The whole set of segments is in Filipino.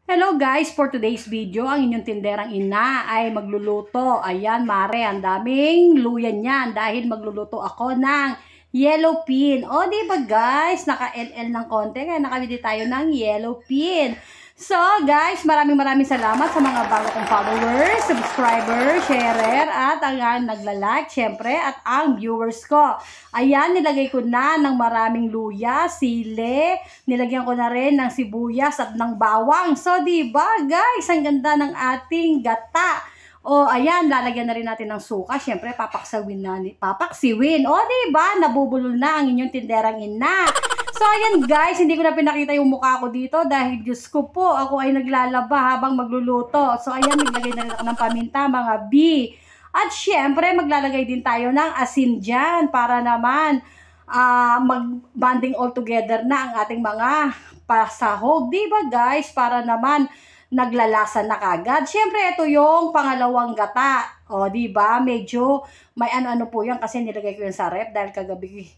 Hello guys, for today's video, ang inyong tinderang ina ay magluluto. Ayan, mare, ang daming luyan yan dahil magluluto ako ng yellow pin. O, di ba guys, naka-LL ng konti, kaya nakabili tayo ng yellow pin. So guys, maraming salamat sa mga bago kong followers, subscribers, sharer, at ang nagla-like, syempre, at ang viewers ko. Ayan, nilagay ko na ng maraming luya, sile, nilagyan ko na rin ng sibuyas at ng bawang. So, di ba guys, ang ganda ng ating gata. O, ayan, lalagyan na rin natin ng suka. Syempre, papaksiwin. O, di ba, nabubulol na ang inyong tinderang ina. So, ayan guys, hindi ko na pinakita yung mukha ko dito dahil Diyos ko po, ako ay naglalaba habang magluluto. So, ayan, naglagay na rin ako ng paminta, mga B. At syempre, maglalagay din tayo ng asin dyan para naman mag-bonding all together na ang ating mga pasahog. Diba guys? Para naman naglalasa na kagad. Syempre, ito yung pangalawang gata. O, diba? Medyo may ano-ano po yan kasi nilagay ko yan sa rep dahil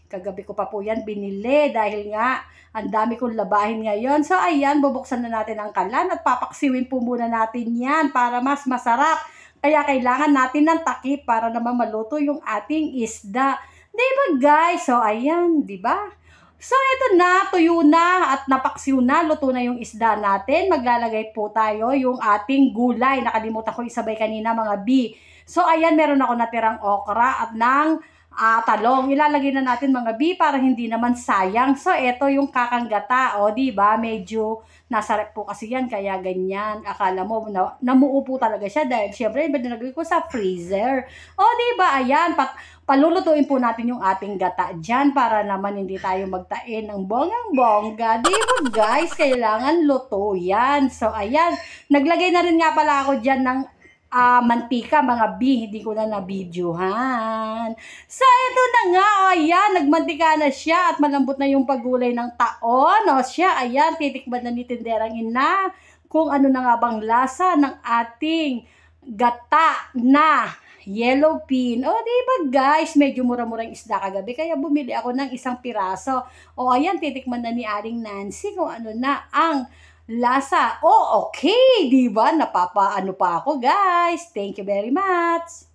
kagabi ko pa po yan binili dahil nga ang dami kong labahin ngayon. So, ayan, bubuksan na natin ang kalan at papaksiwin po muna natin yan para mas masarap. Kaya kailangan natin ng takip para naman maluto yung ating isda. Diba guys? So, ayan, diba? So, ito na, tuyo na at napaksiw na, luto na yung isda natin. Maglalagay po tayo yung ating gulay. Nakalimutan ko isabay kanina mga B. So, ayan, meron ako natirang okra at ng talong. Ilalagay na natin mga B para hindi naman sayang. So, ito yung kakanggata. O, diba? Medyo nasa rep po kasi yan, kaya ganyan. Akala mo, namuo po talaga siya dahil syempre, nilagay ko sa freezer. O, diba? Ayan, palulutuin po natin yung ating gata dyan para naman hindi tayo magtain ng bonggang-bongga. Diba guys, kailangan luto yan. So, ayan, naglagay na rin nga pala ako dyan ng mantika, mga B, hindi ko na na-videohan. So, ito na nga, ayan, nagmantika na siya at malambot na yung paggulay ng taon. O siya, ayan, titikman na ni tinderang ina kung ano na nga bang lasa ng ating gata na yellow pin. O, diba guys, medyo mura-murang isda kagabi, kaya bumili ako ng isang piraso. O, ayan, titikman na ni Aling Nancy kung ano na ang lasa. Oh, okay, diba? Napapaano pa ako, guys. Thank you very much.